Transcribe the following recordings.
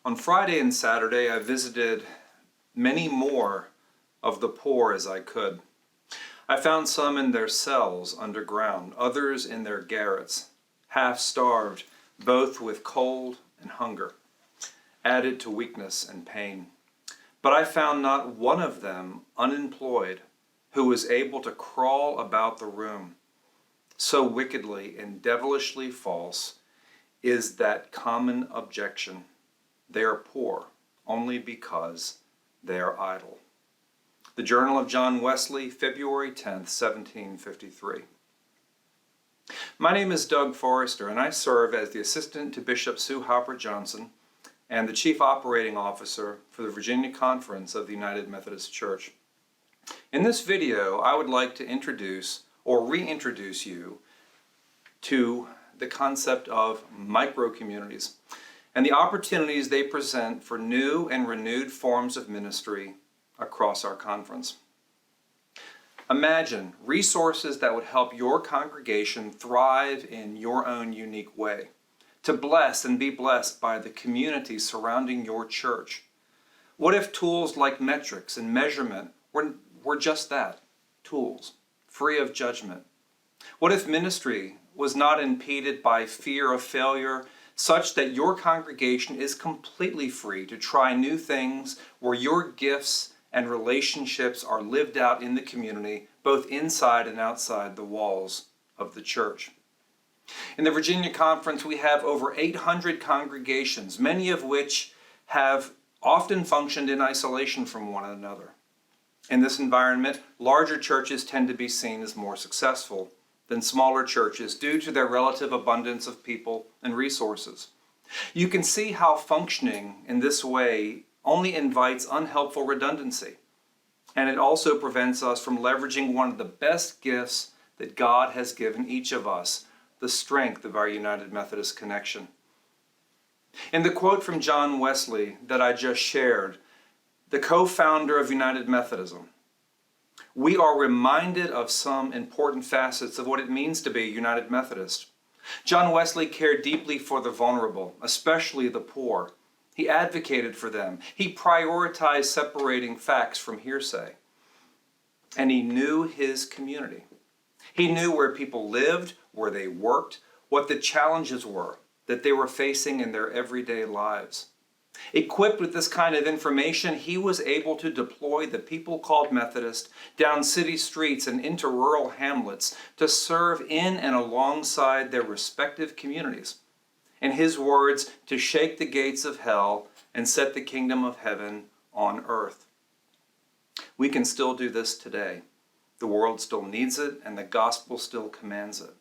On Friday and Saturday, I visited many more of the poor as I could. I found some in their cells underground, others in their garrets, half-starved, both with cold and hunger, added to weakness and pain. But I found not one of them unemployed who was able to crawl about the room. So wickedly and devilishly false is that common objection. They are poor only because they are idle. The Journal of John Wesley, February 10th, 1753. My name is Doug Forrester, and I serve as the assistant to Bishop Sue Hopper Johnson and the Chief Operating Officer for the Virginia Conference of the United Methodist Church. In this video, I would like to introduce or reintroduce you to the concept of micro-communities and the opportunities they present for new and renewed forms of ministry across our conference. Imagine resources that would help your congregation thrive in your own unique way, to bless and be blessed by the community surrounding your church. What if tools like metrics and measurement were just that, tools, free of judgment? What if ministry was not impeded by fear of failure, such that your congregation is completely free to try new things where your gifts and relationships are lived out in the community, both inside and outside the walls of the church? In the Virginia Conference, we have over 800 congregations, many of which have often functioned in isolation from one another. In this environment, larger churches tend to be seen as more successful than smaller churches due to their relative abundance of people and resources. You can see how functioning in this way only invites unhelpful redundancy, and it also prevents us from leveraging one of the best gifts that God has given each of us, the strength of our United Methodist connection. In the quote from John Wesley that I just shared, the co-founder of United Methodism, we are reminded of some important facets of what it means to be a United Methodist. John Wesley cared deeply for the vulnerable, especially the poor. He advocated for them. He prioritized separating facts from hearsay. And he knew his community. He knew where people lived, where they worked, what the challenges were that they were facing in their everyday lives. Equipped with this kind of information, he was able to deploy the people called Methodist down city streets and into rural hamlets to serve in and alongside their respective communities. In his words, to shake the gates of hell and set the kingdom of heaven on earth. We can still do this today. The world still needs it, and the gospel still commands it.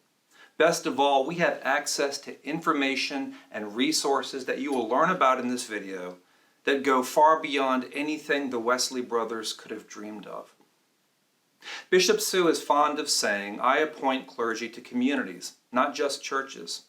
Best of all, we have access to information and resources that you will learn about in this video that go far beyond anything the Wesley brothers could have dreamed of. Bishop Sue is fond of saying, I appoint clergy to communities, not just churches.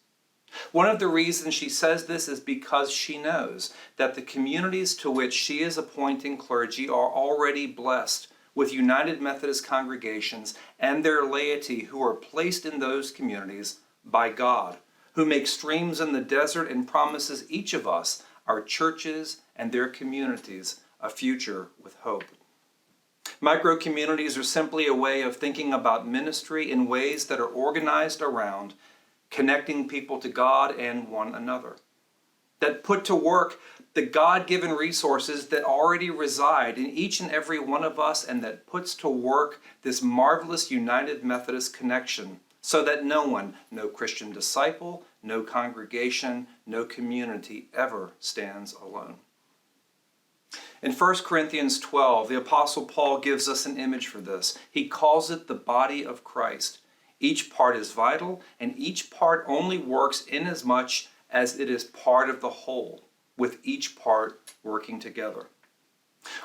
One of the reasons she says this is because she knows that the communities to which she is appointing clergy are already blessed with United Methodist congregations and their laity who are placed in those communities by God, who makes streams in the desert and promises each of us, our churches and their communities, a future with hope. Micro-communities are simply a way of thinking about ministry in ways that are organized around connecting people to God and one another, that put to work the God-given resources that already reside in each and every one of us, and that puts to work this marvelous United Methodist connection so that no one, no Christian disciple, no congregation, no community ever stands alone. In 1 Corinthians 12, the Apostle Paul gives us an image for this. He calls it the body of Christ. Each part is vital, and each part only works inasmuch as it is part of the whole, with each part working together.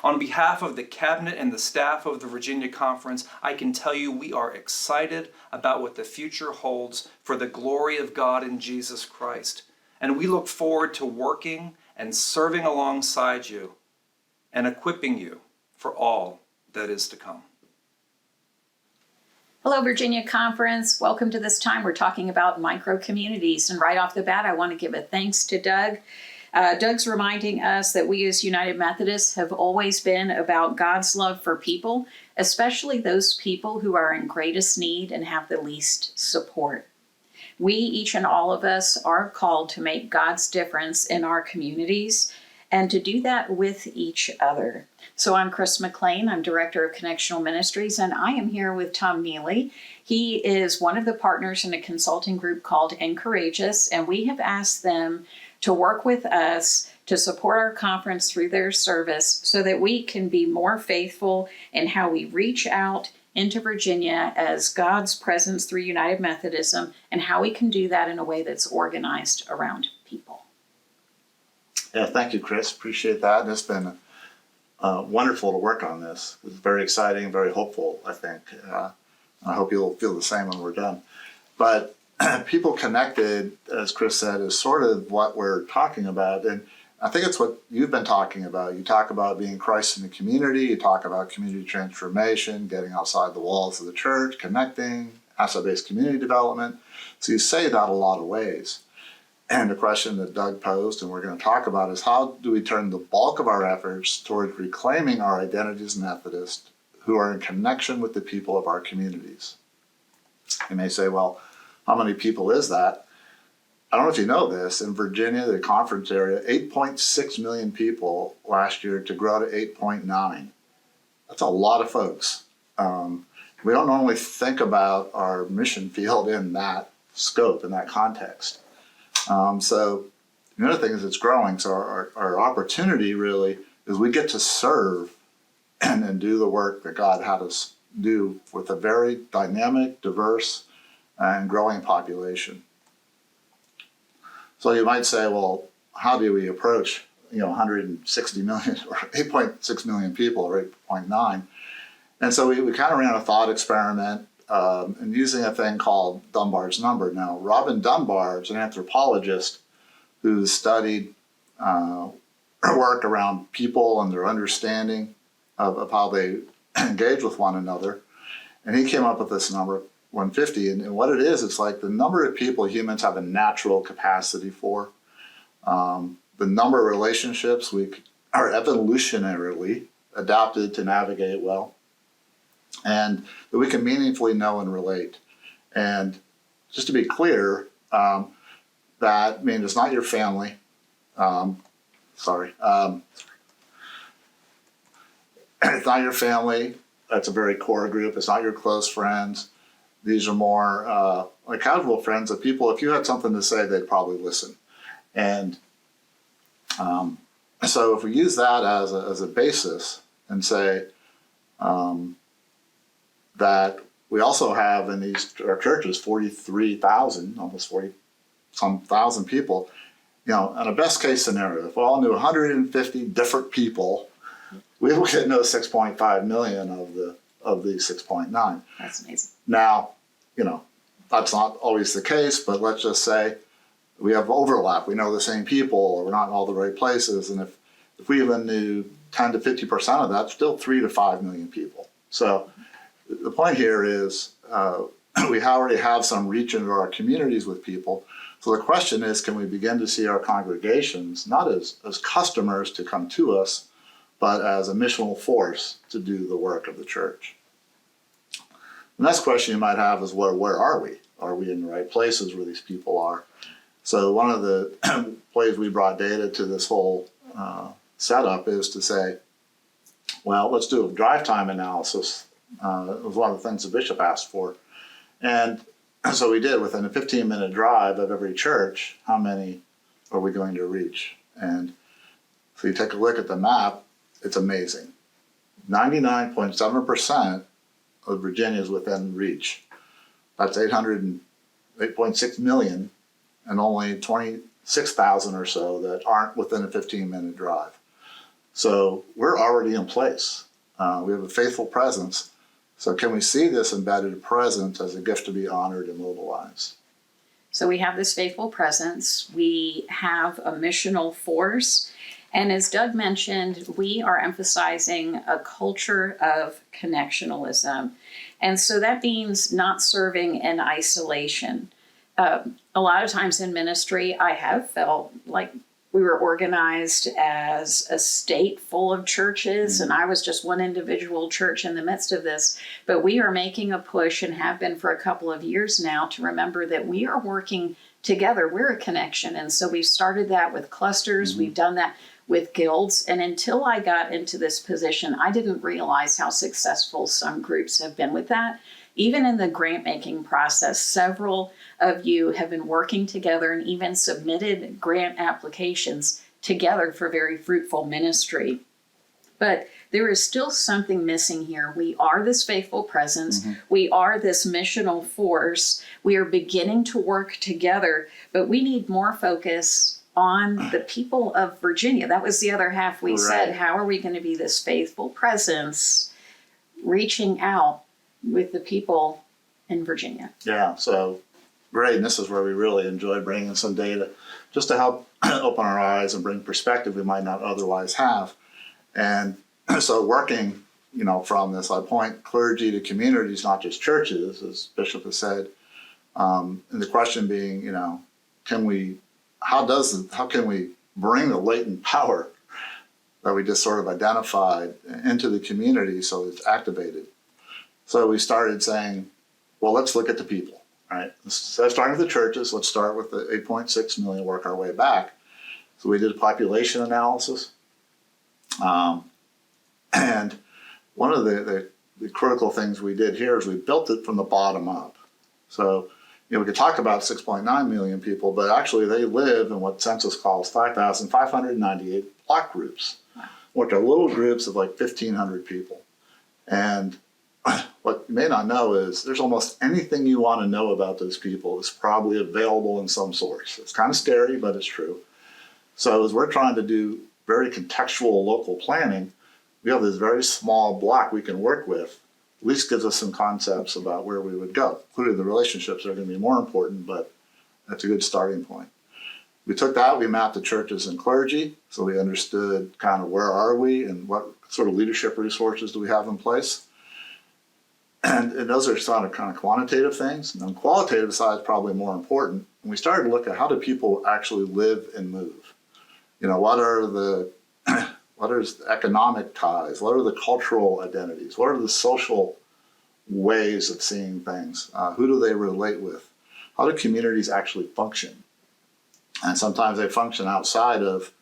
On behalf of the cabinet and the staff of the Virginia Conference, I can tell you we are excited about what the future holds for the glory of God in Jesus Christ. And we look forward to working and serving alongside you and equipping you for all that is to come. Hello, Virginia Conference. Welcome to this time. We're talking about micro-communities. And right off the bat, I want to give a thanks to Doug. Doug's reminding us that we as United Methodists have always been about God's love for people, especially those people who are in greatest need and have the least support. We, each and all of us, are called to make God's difference in our communities and to do that with each other. So I'm Chris McLain. I'm Director of Connectional Ministries, and I am here with Tom Nealley. He is one of the partners in a consulting group called Encourageous, and we have asked them to work with us to support our conference through their service so that we can be more faithful in how we reach out into Virginia as God's presence through United Methodism, and how we can do that in a way that's organized around people. Yeah, thank you, Chris. Appreciate that. It's been wonderful to work on this. It's very exciting, very hopeful, I think. I hope you'll feel the same when we're done. But people connected, as Chris said, is sort of what we're talking about. And I think it's what you've been talking about. You talk about being Christ in the community. You talk about community transformation, getting outside the walls of the church, connecting, asset-based community development. So you say that a lot of ways. And the question that Doug posed and we're going to talk about is, how do we turn the bulk of our efforts towards reclaiming our identity as Methodists who are in connection with the people of our communities? You may say, well, how many people is that? I don't know if you know this. In Virginia, the conference area, 8.6 million people last year to grow to 8.9. That's a lot of folks. We don't normally think about our mission field in that scope, in that context. So the other thing is it's growing. So our opportunity really is we get to serve and do the work that God had us do with a very dynamic, diverse, and growing population. So you might say, well, how do we approach 160 million or 8.6 million people or 8.9? And so we kind of ran a thought experiment and using a thing called Dunbar's number. Now, Robin Dunbar is an anthropologist who studied work around people and their understanding of how they engage with one another. And he came up with this number, 150. And what it is, it's like the number of people humans have a natural capacity for, the number of relationships we are evolutionarily adapted to navigate well, and that we can meaningfully know and relate. And just to be clear, that means it's not your family. It's not your family. That's a very core group. It's not your close friends. These are more like casual friends of people. If you had something to say, they'd probably listen. And so if we use that as a basis and say that we also have in our churches 43,000, almost 40-some thousand people, in a best case scenario, if we all knew 150 different people, we would get no 6.5 million of the 6.9. That's amazing. Now, that's not always the case, but let's just say we have overlap. We know the same people, or we're not in all the right places. And if we even knew 10 to 50% of that, still 3 to 5 million people. So the point here is we already have some reach into our communities with people. So the question is, can we begin to see our congregations not as customers to come to us, but as a missional force to do the work of the church? The next question you might have is, where are we? Are we in the right places where these people are? So one of the ways we brought data to this whole setup is to say, well, let's do a drive time analysis. It was one of the things the bishop asked for. And so we did, within a 15-minute drive of every church, how many are we going to reach? And so you take a look at the map, it's amazing. 99.7% of Virginia is within reach. That's 8.6 million, and only 26,000 or so that aren't within a 15-minute drive. So we're already in place. We have a faithful presence. So can we see this embedded presence as a gift to be honored and mobilized? So we have this faithful presence. We have a missional force. And as Doug mentioned, we are emphasizing a culture of connectionalism. And so that means not serving in isolation. A lot of times in ministry, I have felt like we were organized as a state full of churches, and I was just one individual church in the midst of this. But we are making a push, and have been for a couple of years now, to remember that we are working together. We're a connection. And so we've started that with clusters. We've done that with guilds. And until I got into this position, I didn't realize how successful some groups have been with that. Even in the grant making process, several of you have been working together and even submitted grant applications together for very fruitful ministry. But there is still something missing here. We are this faithful presence. We are this missional force. We are beginning to work together, but we need more focus on the people of Virginia. That was the other half we said. How are we going to be this faithful presence reaching out with the people in Virginia? Yeah, so great. And this is where we really enjoy bringing some data just to help open our eyes and bring perspective we might not otherwise have. And so working, from this, I point clergy to communities, not just churches, as Bishop has said. And the question being, how can we bring the latent power that we just sort of identified into the community so it's activated? So we started saying, well, let's look at the people, right? So starting with the churches, let's start with the 8.6 million, work our way back. So we did a population analysis. And one of the critical things we did here is we built it from the bottom up. So, we could talk about 6.9 million people, but actually they live in what census calls 5,598 block groups, which are little groups of like 1,500 people. And what you may not know is there's almost anything you want to know about those people is probably available in some source. It's kind of scary, but it's true. So as we're trying to do very contextual local planning, we have this very small block we can work with, at least gives us some concepts about where we would go. Clearly the relationships are going to be more important, but that's a good starting point. We took that, we mapped the churches and clergy, so we understood kind of where are we and what sort of leadership resources do we have in place. And those are kind of quantitative things. And the qualitative side is probably more important. And we started to look at how do people actually live and move? What are the economic ties? What are the cultural identities? What are the social ways of seeing things? Who do they relate with? How do communities actually function? And sometimes they function outside of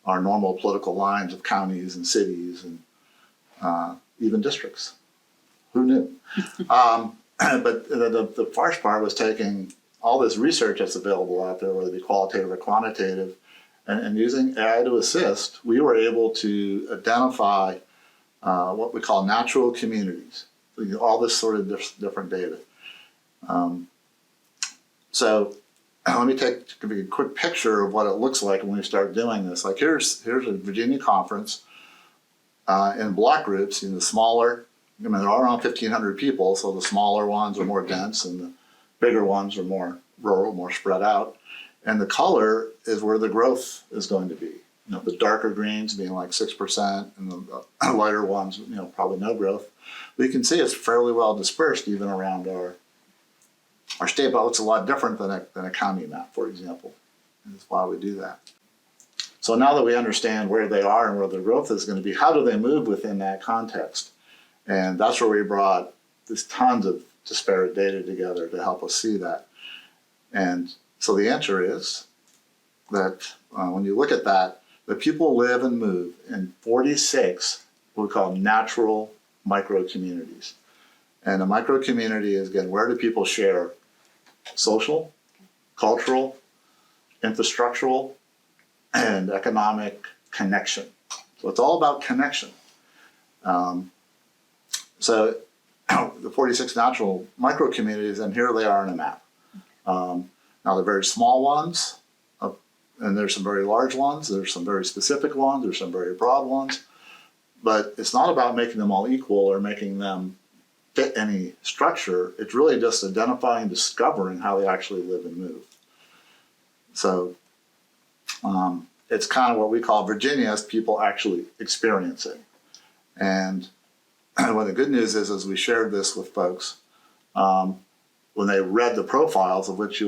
our normal political lines of counties and cities and even districts. Who knew? But the first part was taking all this research that's available out there, whether it be qualitative or quantitative, and using AI to assist, we were able to identify what we call natural communities. All this sort of different data. So let me give you a quick picture of what it looks like when we start doing this. Like here's a Virginia conference in block groups. The smaller, there are around 1,500 people, so the smaller ones are more dense, and the bigger ones are more rural, more spread out. And the color is where the growth is going to be. The darker greens being like 6%, and the lighter ones, probably no growth. But you can see it's fairly well dispersed even around our state, but it's a lot different than a county map, for example. And that's why we do that. So now that we understand where they are and where the growth is going to be, how do they move within that context? And that's where we brought this tons of disparate data together to help us see that. And so the answer is that when you look at that, the people live and move in 46 what we call natural micro-communities. And a micro-community is, again, where do people share social, cultural, infrastructural, and economic connection. So it's all about connection. So the 46 natural micro-communities, and here they are in a map. Now they're very small ones, and there's some very large ones, there's some very specific ones, there's some very broad ones, but it's not about making them all equal or making them fit any structure. It's really just identifying and discovering how they actually live and move. So it's kind of what we call Virginia as people actually experiencing. And one of the good news is, as we shared this with folks, when they read the profiles, of which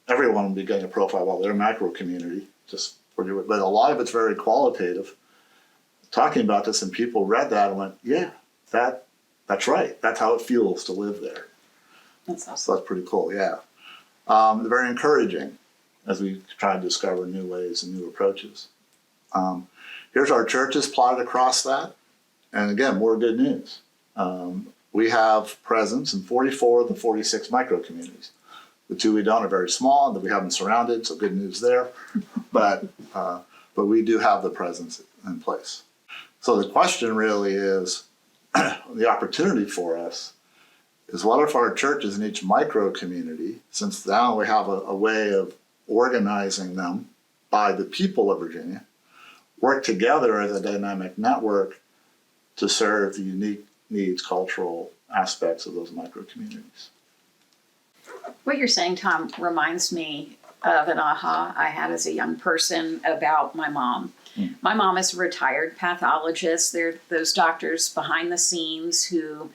everyone will be getting a profile about their macro community, just but a lot of it's very qualitative. Talking about this, and people read that and went, yeah, that's right. That's how it feels to live there. That's awesome. So that's pretty cool, yeah. Very encouraging as we try to discover new ways and new approaches. Here's our churches plotted across that. And again, more good news. We have presence in 44 of the 46 micro-communities. The 2 we don't are very small, that we have them surrounded, so good news there. But we do have the presence in place. So the question really is, the opportunity for us is, what if our churches in each micro-community, since now we have a way of organizing them by the people of Virginia, work together as a dynamic network to serve the unique needs, cultural aspects of those micro-communities. What you're saying, Tom, reminds me of an aha I had as a young person about my mom. My mom is a retired pathologist. They're those doctors behind the scenes who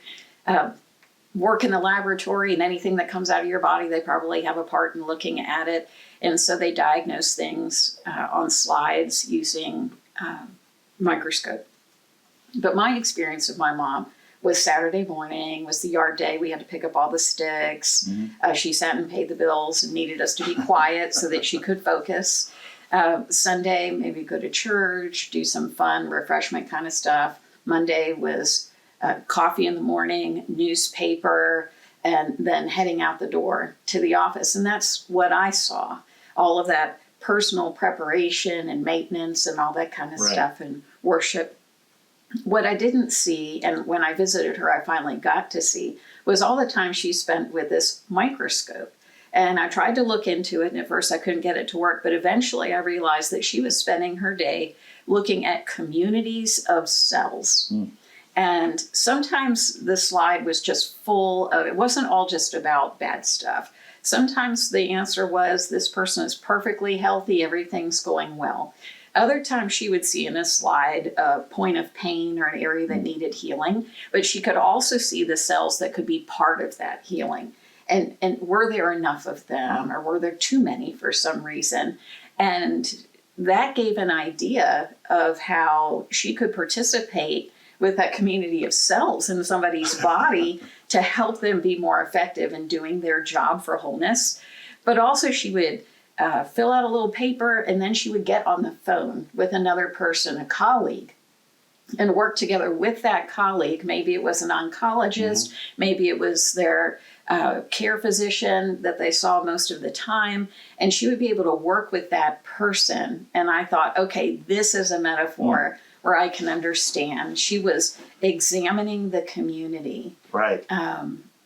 work in the laboratory, and anything that comes out of your body, they probably have a part in looking at it. And so they diagnose things on slides using microscope. But my experience of my mom was Saturday morning, was the yard day. We had to pick up all the sticks. She sat and paid the bills and needed us to be quiet so that she could focus. Sunday, maybe go to church, do some fun refreshment kind of stuff. Monday was coffee in the morning, newspaper, and then heading out the door to the office. And that's what I saw. All of that personal preparation and maintenance and all that kind of stuff, and worship. What I didn't see, and when I visited her, I finally got to see, was all the time she spent with this microscope. And I tried to look into it, and at first I couldn't get it to work, but eventually I realized that she was spending her day looking at communities of cells. And sometimes the slide was just full of, it wasn't all just about bad stuff. Sometimes the answer was, this person is perfectly healthy, everything's going well. Other times she would see in a slide a point of pain or an area that needed healing, but she could also see the cells that could be part of that healing. And were there enough of them, or were there too many for some reason? And that gave an idea of how she could participate with that community of cells in somebody's body to help them be more effective in doing their job for wholeness. But also she would fill out a little paper, and then she would get on the phone with another person, a colleague, and work together with that colleague. Maybe it was an oncologist, maybe it was their care physician that they saw most of the time, and she would be able to work with that person. And I thought, okay, this is a metaphor where I can understand. She was examining the community. Right.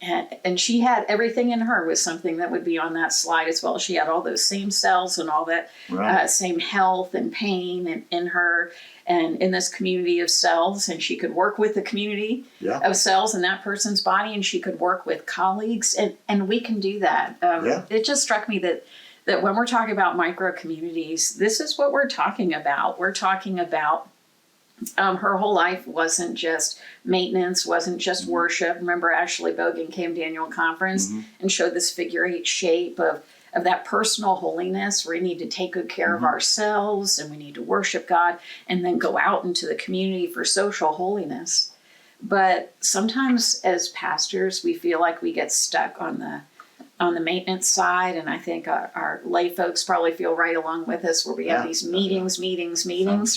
And she had everything in her was something that would be on that slide as well. She had all those same cells and all that same health and pain in her and in this community of cells. And she could work with the community of cells in that person's body, and she could work with colleagues. And we can do that. It just struck me that when we're talking about micro communities, this is what we're talking about. We're talking about her whole life wasn't just maintenance, wasn't just worship. Remember, Ashley Bogan came to annual conference and showed this figure 8 shape of that personal holiness, where we need to take good care of ourselves and we need to worship God and then go out into the community for social holiness. But sometimes as pastors, we feel like we get stuck on the maintenance side, and I think our lay folks probably feel right along with us, where we have these meetings,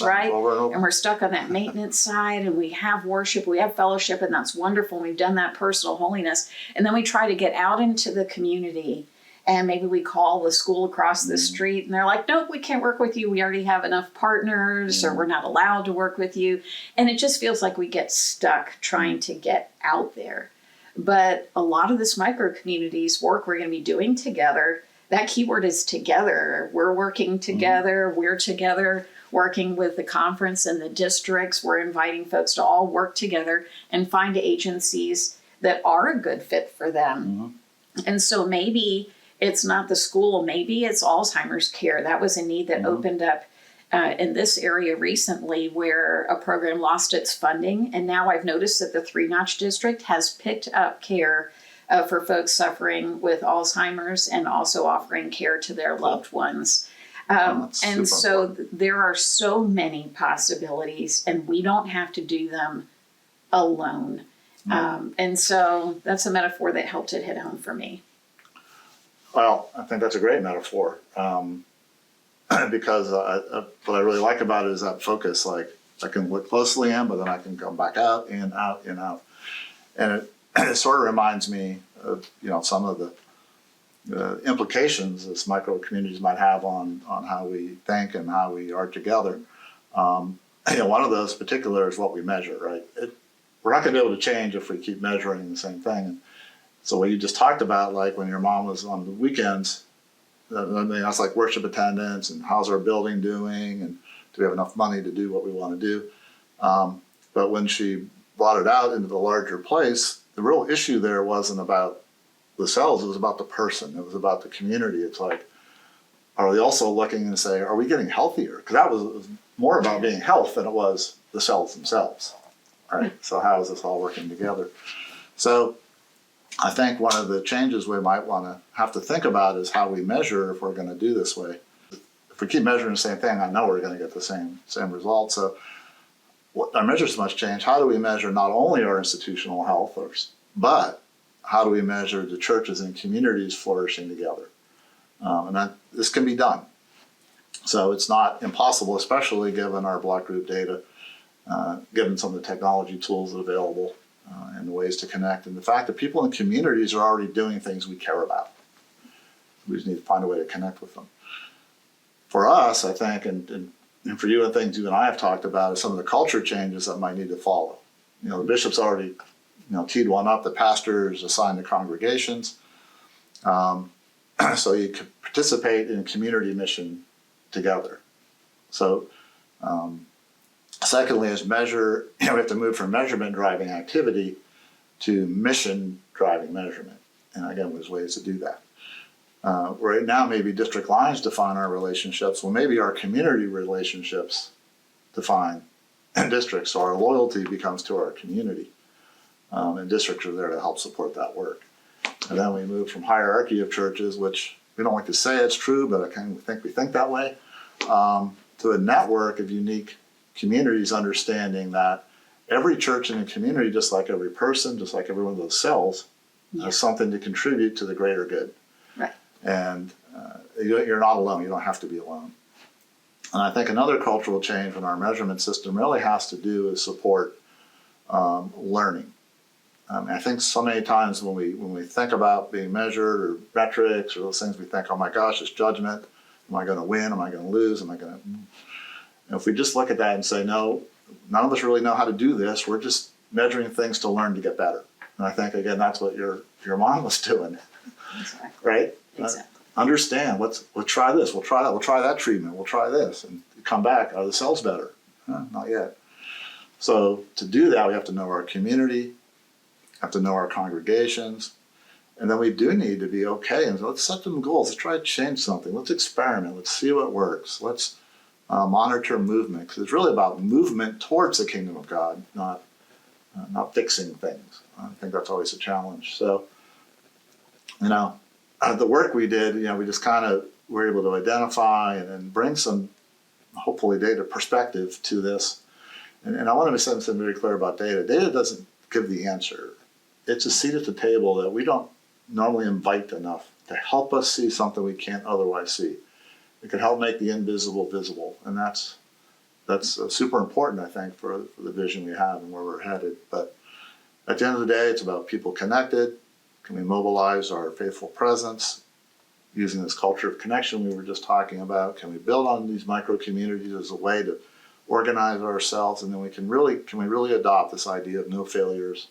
right? And we're stuck on that maintenance side, and we have worship, we have fellowship, and that's wonderful. We've done that personal holiness. And then we try to get out into the community, and maybe we call the school across the street, and they're like, nope, we can't work with you. We already have enough partners, or we're not allowed to work with you. And it just feels like we get stuck trying to get out there. But a lot of this micro communities work we're going to be doing together, that keyword is together. We're working together. We're together working with the conference and the districts. We're inviting folks to all work together and find agencies that are a good fit for them. And so maybe it's not the school, maybe it's Alzheimer's care. That was a need that opened up in this area recently, where a program lost its funding. And now I've noticed that the 3 Notch district has picked up care for folks suffering with Alzheimer's, and also offering care to their loved ones. That's And super so important. there are so many possibilities, and we don't have to do them alone. And so that's a metaphor that helped it hit home for me. Well, I think that's a great metaphor, because what I really like about it is that focus. Like, I can look closely in, but then I can come back out, in, out, in, out. And it sort of reminds me of, some of the implications this micro communities might have on how we think and how we are together. One of those particular is what we measure, right? We're not going to be able to change if we keep measuring the same thing. And so what you just talked about, like when your mom was on the weekends, I mean, that's like worship attendance and how's our building doing and do we have enough money to do what we want to do? But when she brought it out into the larger place, the real issue there wasn't about the cells, it was about the person, it was about the community. It's like, are they also looking and say, are we getting healthier? Because that was more about being health than it was the cells themselves, right? So how is this all working together? So I think one of the changes we might want to have to think about is how we measure if we're going to do this way. If we keep measuring the same thing, I know we're going to get the same result. So our measures must change. How do we measure not only our institutional health, but how do we measure the churches and communities flourishing together? And this can be done. So it's not impossible, especially given our block group data, given some of the technology tools that are available, and the ways to connect, and the fact that people in communities are already doing things we care about. We just need to find a way to connect with them. For us, I think, and for you and things you and I have talked about, is some of the culture changes that might need to follow. The bishop's already teed one up, the pastors assigned to congregations. So you could participate in community mission together. So secondly is measure, we have to move from measurement driving activity to mission driving measurement. And again, there's ways to do that. Right now, maybe district lines define our relationships. Well, maybe our community relationships define districts. So our loyalty becomes to our community. And districts are there to help support that work. And then we move from hierarchy of churches, which we don't like to say it's true, but I kind of think we think that way, to a network of unique communities, understanding that every church in a community, just like every person, just like every one of those cells, has something to contribute to the greater good. Right. And you're not alone. You don't have to be alone. And I think another cultural change in our measurement system really has to do is support learning. I think so many times when we think about being measured or metrics or those things, we think, oh my gosh, it's judgment. Am I going to win? Am I going to lose? Am I going to... And if we just look at that and say, no, none of us really know how to do this. We're just measuring things to learn to get better. And I think, again, that's what your mom was doing. Exactly. Right? Exactly. Understand, let's try this, we'll try that, we'll try that treatment, we'll try this, and come back, are the cells better? Not yet. So to do that, we have to know our community, have to know our congregations, and then we do need to be okay, and let's set them goals, let's try to change something, let's experiment, let's see what works, let's monitor movement, because it's really about movement towards the kingdom of God, not fixing things. I think that's always a challenge. So, the work we did, we just kind of were able to identify and bring some, hopefully, data perspective to this. And I want to say something very clear about data. Data doesn't give the answer. It's a seat at the table that we don't normally invite enough to help us see something we can't otherwise see. It can help make the invisible visible. And that's super important, I think, for the vision we have and where we're headed. But at the end of the day, it's about people connected. Can we mobilize our faithful presence using this culture of connection we were just talking about? Can we build on these micro communities as a way to organize ourselves? And then can we really adopt this idea of no failures,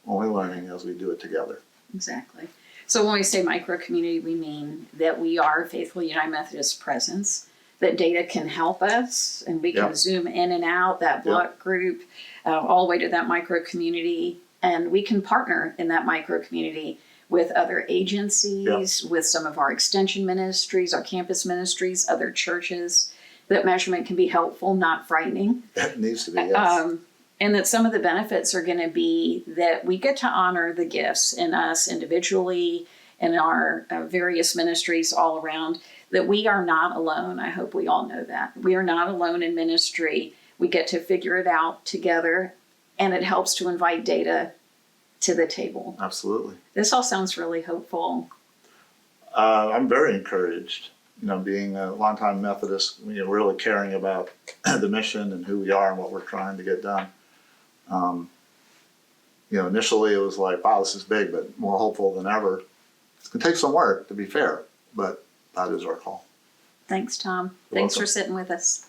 only learning as we do it together? Exactly. So when we say micro community, we mean that we are Faithful United Methodist presence, that data can help us, and we can zoom in and out that block group, all the way to that micro community. And we can partner in that micro community with other agencies, with some of our extension ministries, our campus ministries, other churches. That measurement can be helpful, not frightening. It needs to be, yes. And that some of the benefits are going to be that we get to honor the gifts in us individually, in our various ministries all around, that we are not alone. I hope we all know that. We are not alone in ministry. We get to figure it out together, and it helps to invite data to the table. Absolutely. This all sounds really hopeful. I'm very encouraged, being a longtime Methodist, really caring about the mission and who we are and what we're trying to get done. Initially it was like, wow, this is big, but more hopeful than ever. It's going to take some work, to be fair, but that is our call. Thanks, Tom. You're Thanks welcome. for sitting with us.